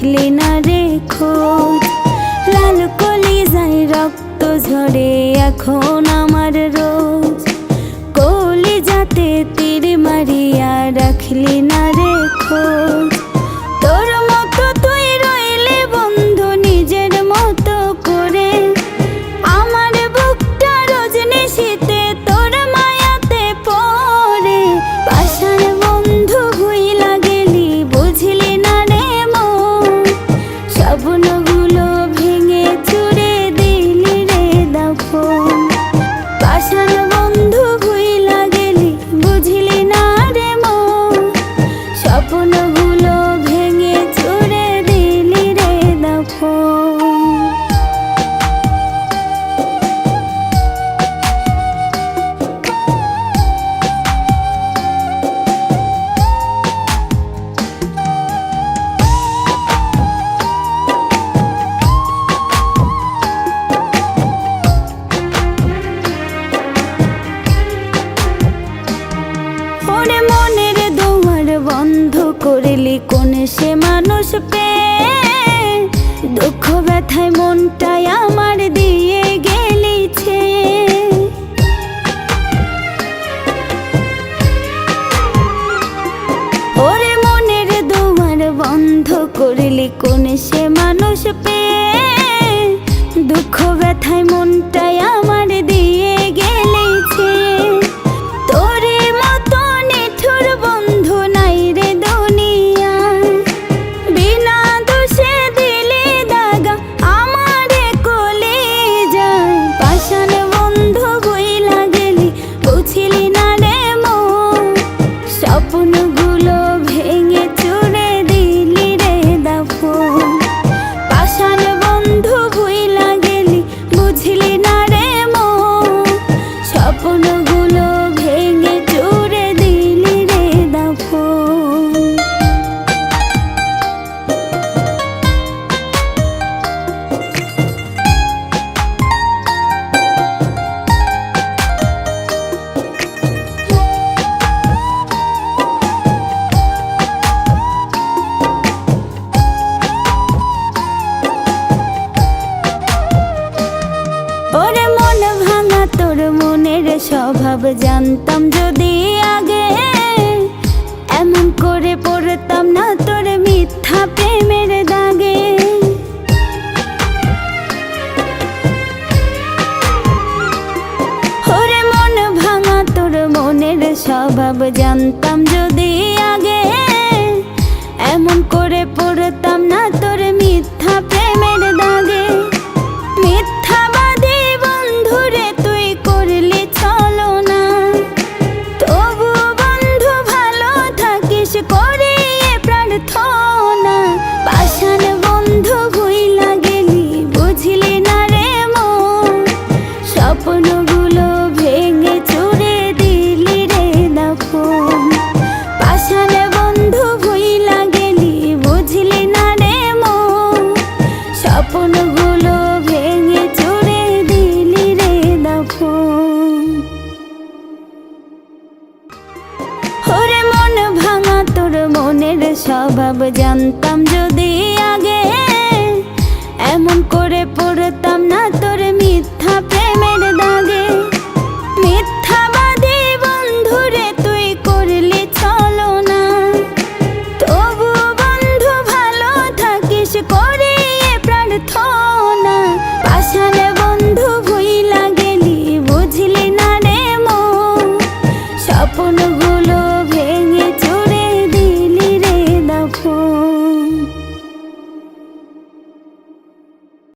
রাখলি না রে খোঁজ। লাল কলিজায় রক্ত ঝরে এখন আমার রোজ, কলিজাতে তীর মারিয়া রাখলি না রে খোঁজ। তোর মতো তুই রইলে বন্ধু নিজের মতো করে, আমার বুকটা রজনী শীতে তোর মায়াতে পড়ে। পাশার বন্ধু ভুইলা গেলি বুঝলি না রে মন, স্বপ্নগুলো ভেঙে চুরে দিলি রে দাফন। পাশার বন্ধু ভুইলা গেলি বুঝলি না রে মন, স্বপ্নগুলো ভেঙে চুরে দিলি রে দাফন। ওরে মনের দুয়ার বন্ধ করলি কোন সে মানুষ পেয়ে, দুঃখ ব্যথায় মনটাই আমার দিয়ে গেলি ছেয়ে। ওরে মনের দুয়ার বন্ধ করলি কোন সে মানুষ পেয়ে, দুঃখ ব্যথায় মনটাই আমার দিয়ে গেলি ছেয়ে। তোরে মতো নিঠুর বন্ধু নাই রে দুনিয়ায়, বিনা দোষে দিলি দাগা আমারে কলিজায়। পাষাণ বন্ধু ভুইলা গেলি বুঝলি না রে মন, স্বপ্নগুলো ভেঙে চুরে দিলি রে দাফন। পাষাণ বন্ধু ভুইলা গেলি বুঝলি না রে মন, স্বপ্নগুলো ভেঙে চুরে দিলি রে দাফন। ওরে মন ভাঙা তোর মনের স্বভাব জানতাম যদি আগে, এমন করে পড়তাম না তোর মিথ্যা প্রেমের দাগে। ওরে মন ভাঙা তোর মনের স্বভাব জানতাম যদি আগে, এমন করে পড়তাম না তোর মিথ্যা প্রেমের দাগে। মিথ্যাবাদী বন্ধুরে তুই করলি ছলনা, তবু বন্ধু ভালো থাকিস করিয়ে প্রার্থনা। পাষাণ বন্ধু ভুইলা গেলি বুঝলি না রে মন, স্বপ্নগুলো ভেঙে চুরে দিলি রে দাফন। পাষাণ বন্ধু ভুইলা গেলি বুঝলি না রে মন, স্বপ্নগুলো ভেঙে চুরে দিলি রে দাফন। ওরে মন ভাঙা তোর মনের স্বভাব জানতাম যদি আগে, এমন করে পড়তাম না তোর মিথ্যা